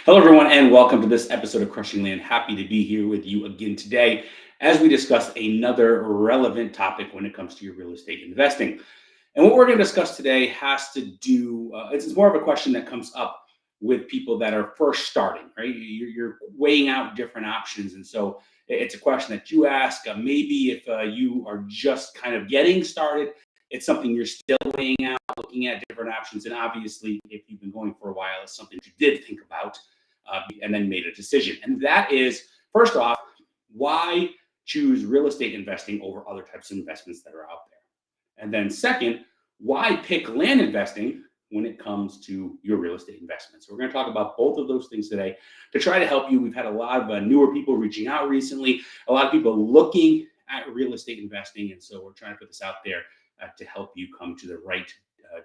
Hello, everyone, and welcome to this episode of Crushing Land. Happy to be here with you again today as we discuss another relevant topic when it comes to your real estate investing. And what we're going to discuss today has to do, it's more of a question that comes up with people that are first starting, right? You're weighing out different options. And so it's a question that you ask. Maybe if you are just kind of getting started, it's something you're still weighing out, looking at different options. And obviously, if you've been going for a while, it's something you did think about and then made a decision. And that is, first off, why choose real estate investing over other types of investments that are out there? And then second, why pick land investing when it comes to your real estate investments? So we're going to talk about both of those things today to try to help you. We've had a lot of newer people reaching out recently, a lot of people looking at real estate investing. And so we're trying to put this out there to help you come to the right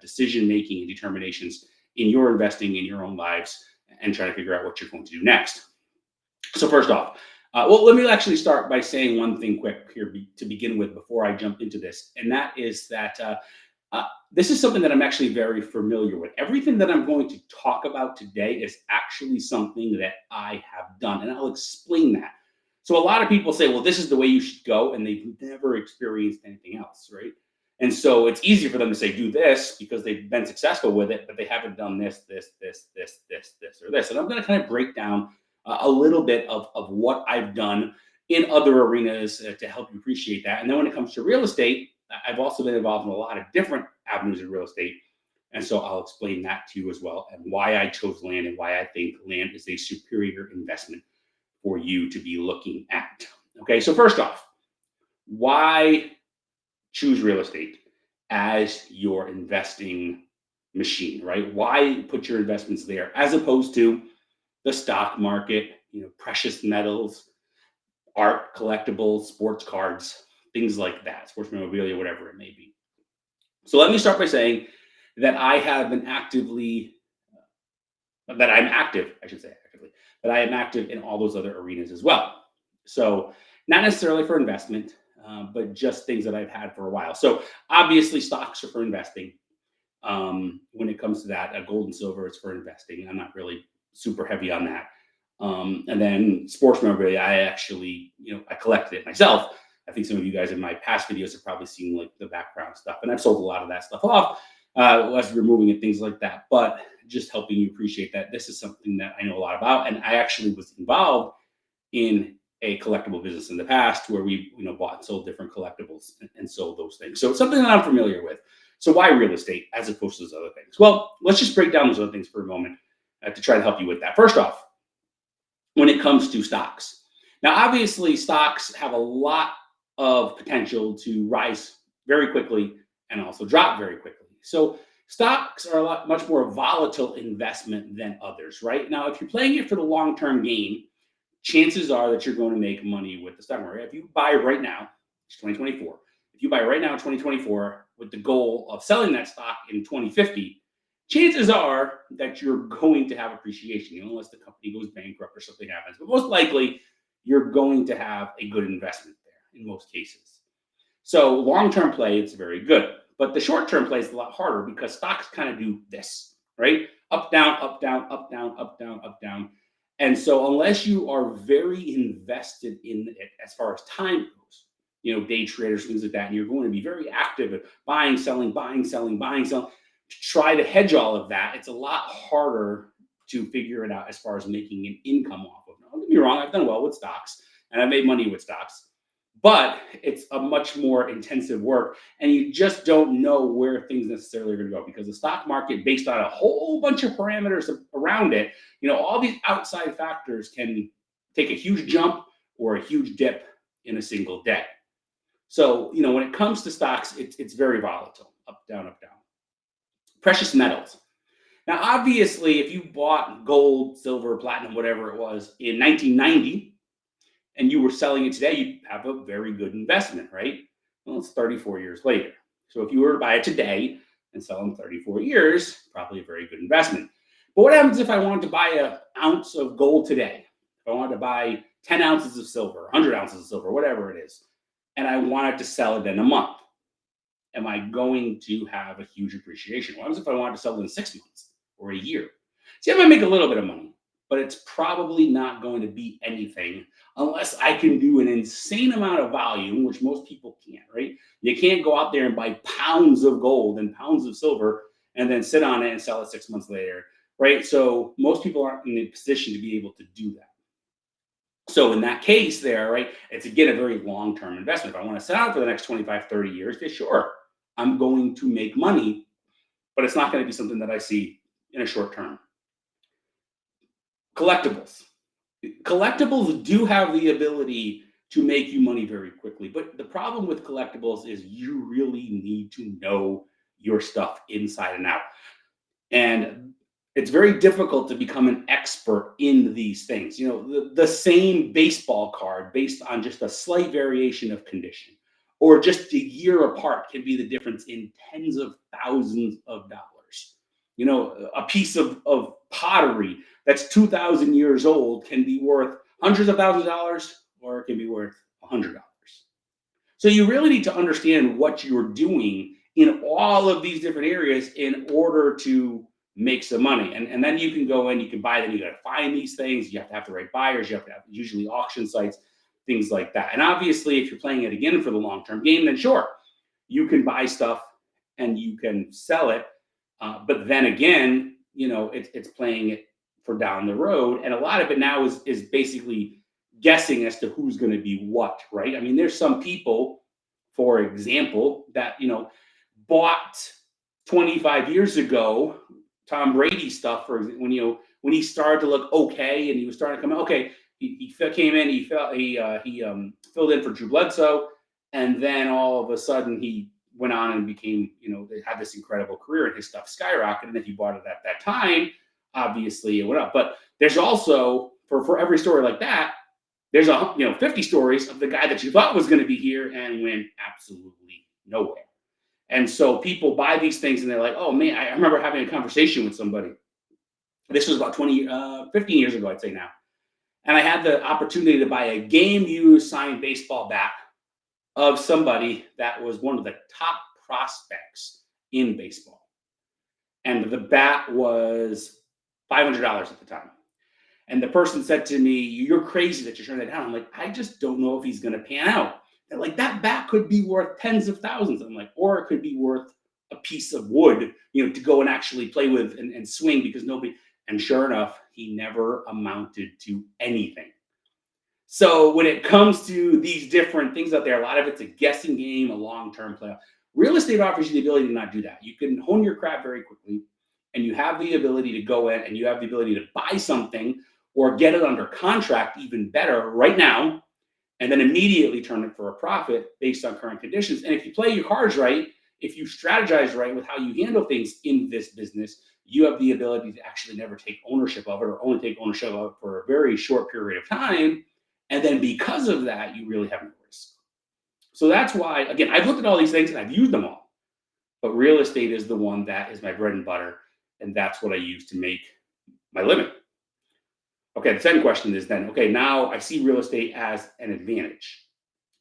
decision making and determinations in your investing in your own lives and try to figure out what you're going to do next. So first off, let me actually start by saying one thing quick here to begin with before I jump into this, and that is that this is something that I'm actually very familiar with. Everything that I'm going to talk about today is actually something that I have done, and I'll explain that. So a lot of people say, well, this is the way you should go, and they've never experienced anything else, right? And so it's easy for them to say, do this because they've been successful with it, but they haven't done this, or this. And I'm going to kind of break down a little bit of what I've done in other arenas to help you appreciate that. And then when it comes to real estate, I've also been involved in a lot of different avenues of real estate. And so I'll explain that to you as well and why I chose land and why I think land is a superior investment for you to be looking at. Okay, so first off, why choose real estate as your investing machine, right? Why put your investments there as opposed to the stock market, precious metals, art, collectibles, sports cards, things like that, sports memorabilia, whatever it may be. So let me start by saying that I have been that I'm active, I should say actively, that I am active in all those other arenas as well. So not necessarily for investment, but just things that I've had for a while. So obviously stocks are for investing. When it comes to that, gold and silver is for investing. I'm not really super heavy on that. And then sports memorabilia, I actually, I collected it myself. I think some of you guys in my past videos have probably seen like the background stuff, and I've sold a lot of that stuff off as removing and things like that. But just helping you appreciate that this is something that I know a lot about, and I actually was involved in a collectible business in the past where we bought and sold different collectibles and sold those things. So it's something that I'm familiar with. So why real estate as opposed to those other things? Well, let's just break down those other things for a moment to try to help you with that. First off, when it comes to stocks. Now, obviously, stocks have a lot of potential to rise very quickly and also drop very quickly. So stocks are much more volatile investment than others, right? Now, if you're playing it for the long-term game, chances are that you're going to make money with the stock market. If you buy right now, it's 2024. If you buy right now in 2024 with the goal of selling that stock in 2050, chances are that you're going to have appreciation, unless the company goes bankrupt or something happens. But most likely, you're going to have a good investment there in most cases. So long-term play, it's very good. But the short-term play is a lot harder because stocks kind of do this, right? Up, down, up, down, up, down, up, down, up, down. And so unless you are very invested in it as far as time goes, day traders, things like that, and you're going to be very active at buying, selling, buying, selling, buying, selling, to try to hedge all of that, it's a lot harder to figure it out as far as making an income off of it. Don't get me wrong, I've done well with stocks and I've made money with stocks, but it's a much more intensive work and you just don't know where things necessarily are going to go because the stock market, based on a whole bunch of parameters around it, all these outside factors can take a huge jump or a huge dip in a single day. So, when it comes to stocks, it's very volatile, up, down, up, down. Precious metals. Now, obviously, if you bought gold, silver, platinum, whatever it was in 1990, and you were selling it today, you'd have a very good investment, right? Well, it's 34 years later. So if you were to buy it today and sell in 34 years, probably a very good investment. But what happens if I wanted to buy an ounce of gold today? If I wanted to buy 10 ounces of silver, 100 ounces of silver, whatever it is, and I wanted to sell it in a month, am I going to have a huge appreciation? What happens if I wanted to sell it in 6 months or a year? See, I might make a little bit of money, but it's probably not going to be anything unless I can do an insane amount of volume, which most people can't, right? You can't go out there and buy pounds of gold and pounds of silver and then sit on it and sell it 6 months later, right? So most people aren't in a position to be able to do that. So in that case there, right, it's again a very long-term investment. If I want to sit out for the next 25, 30 years, yeah, sure, I'm going to make money, but it's not going to be something that I see in a short term. Collectibles. Collectibles do have the ability to make you money very quickly, but the problem with collectibles is you really need to know your stuff inside and out. And it's very difficult to become an expert in these things. You know, the same baseball card based on just a slight variation of condition or just a year apart can be the difference in tens of thousands of dollars. You know, a piece of pottery that's 2,000 years old can be worth hundreds of thousands of dollars or it can be worth $100. So you really need to understand what you're doing in all of these different areas in order to make some money. And then you can go in, you can buy them, you got to find these things, you have the right buyers, you have to have usually auction sites, things like that. And obviously, if you're playing it again for the long-term game, then sure, you can buy stuff and you can sell it. But then again, you know, it's playing it for down the road. And a lot of it now is basically guessing as to who's going to be what, right? I mean, there's some people, for example, that, you know, bought 25 years ago Tom Brady stuff for when he started to look okay and he was starting to come out. Okay, he came in, filled in for Drew Bledsoe, and then all of a sudden he went on and became, you know, they had this incredible career and his stuff skyrocketed. And if you bought it at that time, obviously it went up. But there's also for every story like that, there's 50 stories of the guy that you thought was going to be here and went absolutely nowhere. And so people buy these things and they're like, oh man, I remember having a conversation with somebody. This was about 15 years ago, I'd say now. And I had the opportunity to buy a game used signed baseball bat of somebody that was one of the top prospects in baseball. And the bat was $500 at the time. And the person said to me, you're crazy that you're turning that down. I'm like, I just don't know if he's going to pan out. They're like, that bat could be worth tens of thousands. I'm like, or it could be worth a piece of wood, you know, to go and actually play with and swing because nobody. And sure enough, he never amounted to anything. So when it comes to these different things out there, a lot of it's a guessing game, a long-term play. Real estate offers you the ability to not do that. You can hone your craft very quickly, and you have the ability to go in and you have the ability to buy something or get it under contract even better right now, and then immediately turn it for a profit based on current conditions. And if you play your cards right, if you strategize right with how you handle things in this business, you have the ability to actually never take ownership of it or only take ownership of it for a very short period of time. And then because of that, you really have no risk. So that's why, again, I've looked at all these things and I've used them all. But real estate is the one that is my bread and butter. And that's what I use to make my living. Okay, the second question is then, okay, now I see real estate as an advantage.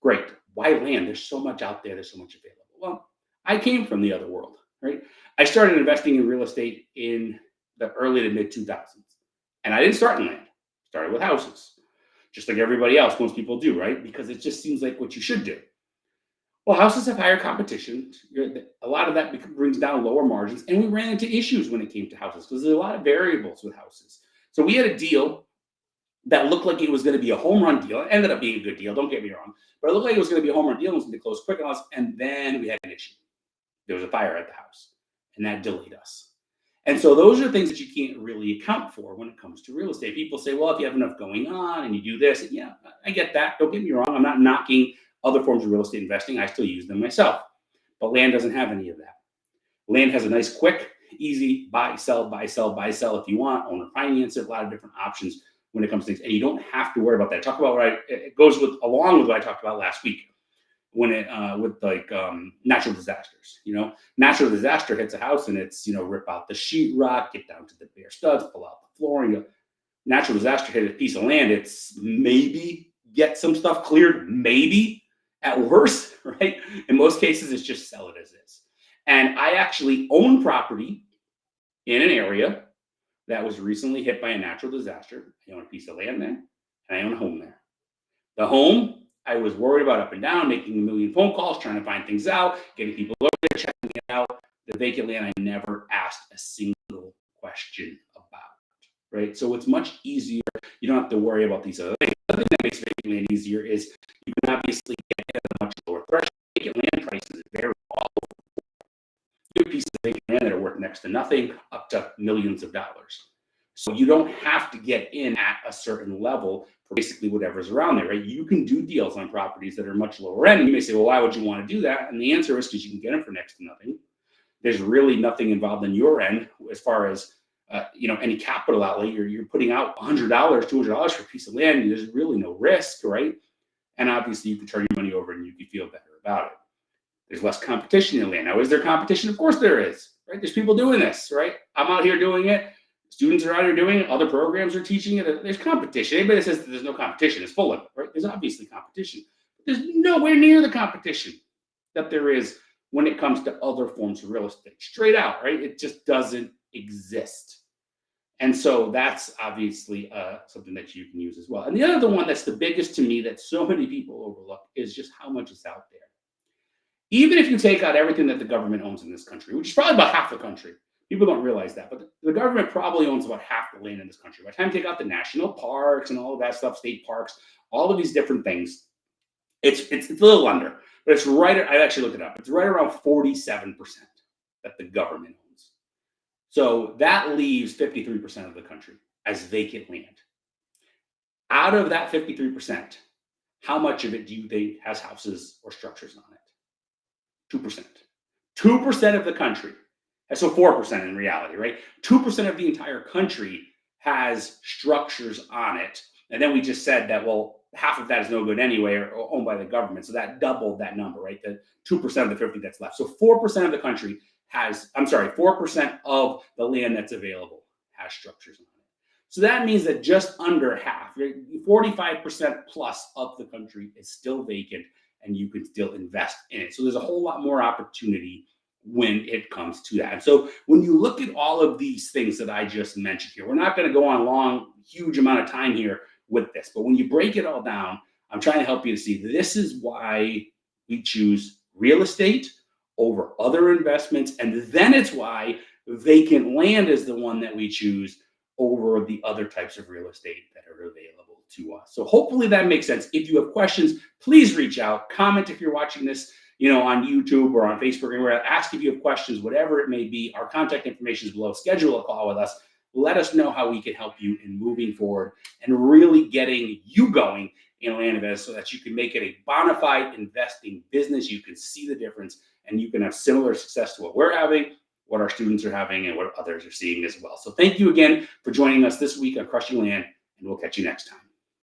Great. Why land? There's so much out there. There's so much available. Well, I came from the other world, right? I started investing in real estate in the early to mid 2000s. And I didn't start in land. I started with houses, just like everybody else, most people do, right? Because it just seems like what you should do. Well, houses have higher competition. A lot of that brings down lower margins. And we ran into issues when it came to houses because there's a lot of variables with houses. So we had a deal that looked like it was going to be a home run deal. It ended up being a good deal, don't get me wrong. But it looked like it was going to be a home run deal. It was going to close quick on us. And then we had an issue. There was a fire at the house. And that delayed us. And so those are things that you can't really account for when it comes to real estate. People say, well, if you have enough going on and you do this, yeah, I get that. Don't get me wrong. I'm not knocking other forms of real estate investing. I still use them myself. But land doesn't have any of that. Land has a nice, quick, easy buy, sell, buy, sell, buy, sell if you want, owner finance it, a lot of different options when it comes to things. And you don't have to worry about that. Talk about it goes along with what I talked about last week when with natural disasters. You know, natural disaster hits a house and it's, you know, rip out the sheetrock, get down to the bare studs, pull out the flooring. Natural disaster hit a piece of land. It's maybe get some stuff cleared, maybe at worst, right? In most cases, it's just sell it as is. And I actually own property in an area that was recently hit by a natural disaster. I own a piece of land there, and I own a home there. The home, I was worried about up and down, making a million phone calls, trying to find things out, getting people over there, checking it out. The vacant land, I never asked a single question about. Right? So it's much easier. You don't have to worry about these other things. The other thing that makes vacant land easier is you can obviously get at a much lower threshold. Vacant land prices vary all over. You have pieces of vacant land that are worth next to nothing up to millions of dollars. So you don't have to get in at a certain level for basically whatever's around there, right? You can do deals on properties that are much lower end. And you may say, well, why would you want to do that? And the answer is because you can get them for next to nothing. There's really nothing involved on your end as far as any capital outlay. You're putting out $100, $200 for a piece of land. There's really no risk, right? And obviously, you can turn your money over and you can feel better about it. There's less competition in land. Now, is there competition? Of course there is, right? There's people doing this, right? I'm out here doing it. Students are out here doing it. Other programs are teaching it. There's competition. Anybody that says that there's no competition is full of it, right? There's obviously competition. But there's nowhere near the competition that there is when it comes to other forms of real estate. Straight out, right? It just doesn't exist. And so that's obviously something that you can use as well. And the other one that's the biggest to me that so many people overlook is just how much is out there. Even if you take out everything that the government owns in this country, which is probably about half the country, people don't realize that, but the government probably owns about half the land in this country. By the time you take out the national parks and all of that stuff, state parks, all of these different things, it's a little under, but it's right. I actually looked it up. It's right around 47% that the government owns. So that leaves 53% of the country as vacant land. Out of that 53%, how much of it do you think has houses or structures on it? 2%. 2% of the country. So 4% in reality, right? 2% of the entire country has structures on it. And then we just said that, well, half of that is no good anyway or owned by the government. So that doubled that number, right? The 2% of the 50 that's left. So 4% of the country 4% of the land that's available has structures on it. So that means that just under half, 45% plus of the country is still vacant and you can still invest in it. So there's a whole lot more opportunity when it comes to that. And so when you look at all of these things that I just mentioned here, we're not going to go on a long, huge amount of time here with this, but when you break it all down, I'm trying to help you to see this is why we choose real estate over other investments. And then it's why vacant land is the one that we choose over the other types of real estate that are available to us. So hopefully that makes sense. If you have questions, please reach out, comment if you're watching this, on YouTube or on Facebook, and we're going to ask if you have questions, whatever it may be. Our contact information is below. Schedule a call with us. Let us know how we can help you in moving forward and really getting you going in land invest so that you can make it a bona fide investing business. You can see the difference and you can have similar success to what we're having, what our students are having, and what others are seeing as well. So thank you again for joining us this week on Crushing Land, and we'll catch you next time.